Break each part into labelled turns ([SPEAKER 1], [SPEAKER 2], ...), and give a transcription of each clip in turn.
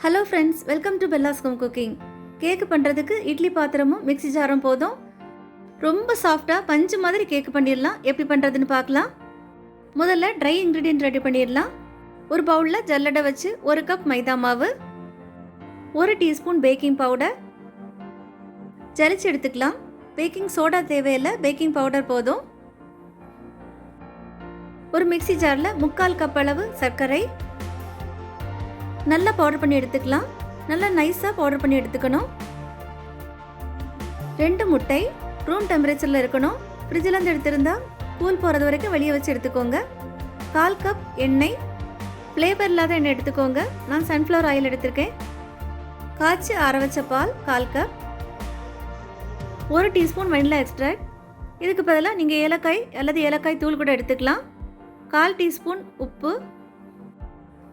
[SPEAKER 1] Hello friends, welcome to Bella's home cooking. Cake பண்ணுறதுக்கு இட்லி பாத்திரமும் மிக்ஸி ஜாரும் போதும். ரொம்ப சாஃப்டாக பஞ்சு மாதிரி கேக்கு பண்ணிடலாம். எப்படி பண்ணுறதுன்னு பார்க்கலாம். முதல்ல ட்ரை இன்க்ரீடியன்ட் ரெடி பண்ணிடலாம். ஒரு பவுலில் ஜல்லடை வச்சு 1 கப் மைதா மாவு, 1 டீஸ்பூன் பேக்கிங் பவுடர் ஜலிச்சு எடுத்துக்கலாம். பேக்கிங் சோடா தேவையில்லை, பேக்கிங் பவுடர் போதும். ஒரு மிக்ஸி ஜாரில் 3/4 கப் அளவு சர்க்கரை நல்லா பவுடர் பண்ணி எடுத்துக்கலாம். நல்லா நைஸாக பவுடர் பண்ணி எடுத்துக்கணும். 2 முட்டை ரூம் டெம்பரேச்சரில் இருக்கணும். ஃப்ரிட்ஜிலேருந்து எடுத்திருந்தா கூல் போகிறது வரைக்கும் வெளியே வச்சு எடுத்துக்கோங்க. 1/4 கப் எண்ணெய், ஃப்ளேவர் இல்லாத எண்ணெய் எடுத்துக்கோங்க. நான் சன்ஃப்ளவர் ஆயில் எடுத்திருக்கேன். காய்ச்சி ஆற வச்ச பால் 1/4 கப், 1 டீஸ்பூன் வெனிலா எக்ஸ்ட்ராக்ட். இதுக்கு பதிலாக நீங்கள் ஏலக்காய் அல்லது ஏலக்காய் தூள் கூட எடுத்துக்கலாம். 1/4 டீஸ்பூன் உப்பு.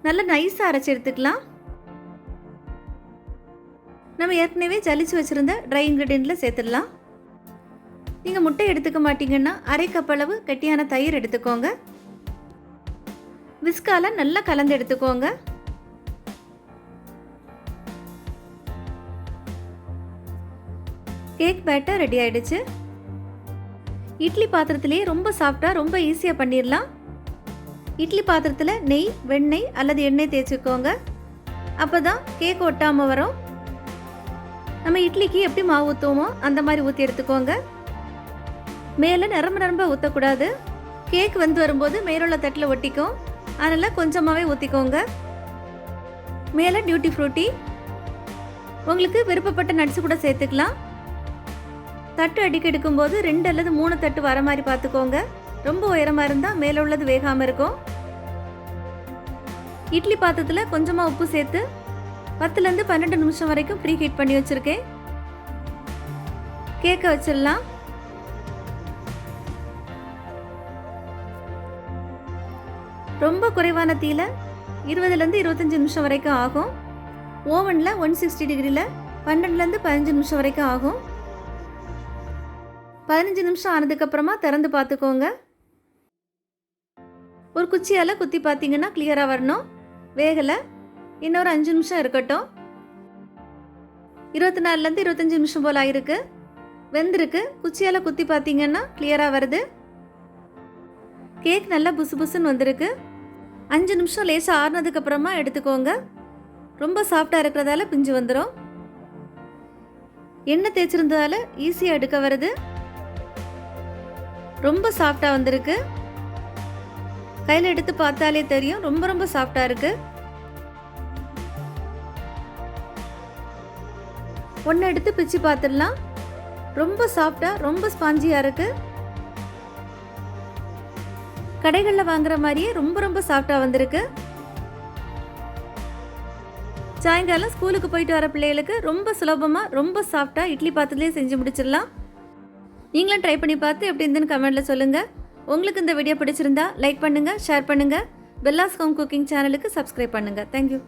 [SPEAKER 1] நல்லா நைஸாக அரைச்சி எடுத்துக்கலாம். நம்ம ஏற்கனவே ஜலிச்சு வச்சுருந்த ட்ரை இன்க்ரீடியண்ட்டில் சேர்த்துடலாம். நீங்கள் முட்டை எடுத்துக்க மாட்டீங்கன்னா 1/2 கப் அளவு கெட்டியான தயிர் எடுத்துக்கோங்க. விஸ்கால நல்லா கலந்து எடுத்துக்கோங்க. கேக் பேட்டர் ரெடி ஆயிடுச்சு. இட்லி பாத்திரத்திலேயே ரொம்ப சாஃப்டாக ரொம்ப ஈஸியாக பண்ணிடலாம். இட்லி பாத்திரத்தில் நெய், வெண்ணெய் அல்லது எண்ணெய் தேய்ச்சிக்கோங்க. அப்போ தான் கேக் ஒட்டாமல் வரும். நம்ம இட்லிக்கு எப்படி மாவு ஊற்றுவோமோ அந்த மாதிரி ஊற்றி எடுத்துக்கோங்க. மேலே நிரம்ப ஊற்றக்கூடாது. கேக் வந்து வரும்போது மேலுள்ள தட்டில் ஒட்டிக்கும். அதனால் கொஞ்சமாகவே ஊற்றிக்கோங்க. மேலே டியூட்டி ஃப்ரூட்டி, உங்களுக்கு விருப்பப்பட்ட நட்ஸ் கூட சேர்த்துக்கலாம். தட்டு அடிக்க எடுக்கும்போது 2 அல்லது 3 தட்டு வர மாதிரி பார்த்துக்கோங்க. ரொம்ப உயரமாக இருந்தால் மேலே உள்ளது வேகாமல் இருக்கும். இட்லி பாத்திரத்தில் கொஞ்சமாக உப்பு சேர்த்து 10லேருந்து 12 நிமிஷம் வரைக்கும் ப்ரீ ஹீட் பண்ணி வச்சுருக்கேன். கேக்கை வச்சிடலாம். ரொம்ப குறைவான தீயில 20லேருந்து 25 நிமிஷம் வரைக்கும் ஆகும். ஓவனில் 160 டிகிரியில் 12லேருந்து 15 நிமிஷம் வரைக்கும் ஆகும். 15 நிமிஷம் ஆனதுக்கப்புறமா திறந்து பார்த்துக்கோங்க. ஒரு குச்சியால் குத்தி பார்த்தீங்கன்னா கிளியராக வரணும். வேகலை, இன்னொரு 5 நிமிஷம் இருக்கட்டும். 24லேருந்து 25 நிமிஷம் போல் ஆயிருக்கு. வெந்திருக்கு. குச்சியால் குத்தி பார்த்தீங்கன்னா கிளியராக வருது. கேக் நல்லா புசு புசுன்னு வந்திருக்கு. 5 நிமிஷம் லேசாக ஆறுனதுக்கப்புறமா எடுத்துக்கோங்க. ரொம்ப சாஃப்டாக இருக்கிறதால பிஞ்சு வந்துடும். எண்ணெய் தேய்ச்சிருந்ததால் ஈஸியாக எடுக்க வருது. ரொம்ப சாஃப்டாக வந்திருக்கு. கையில் எடுத்து பார்த்தாலே தெரியும், ரொம்ப சாஃப்டாக இருக்கு. ஒன்று எடுத்து பிச்சு பார்த்துடலாம். ரொம்ப சாஃப்டாக ரொம்ப ஸ்பாஞ்சியாக இருக்கு. கடைகளில் வாங்குற மாதிரியே ரொம்ப சாஃப்டாக வந்திருக்கு. சாயங்காலம் ஸ்கூலுக்கு போயிட்டு வர பிள்ளைகளுக்கு ரொம்ப சுலபமாக ரொம்ப சாஃப்டாக இட்லி பாத்திரத்திலே செஞ்சு முடிச்சிடலாம். நீங்களும் ட்ரை பண்ணி பார்த்து எப்படி இருந்துன்னு கமெண்ட்டில் சொல்லுங்கள். உங்களுக்கு இந்த வீடியோ பிடிச்சிருந்தா லைக் பண்ணுங்கள், ஷேர் பண்ணுங்கள். பெல்லாஸ் ஹோம் குக்கிங் சேனலுக்கு சப்ஸ்கிரைப் பண்ணுங்கள். தேங்க்யூ.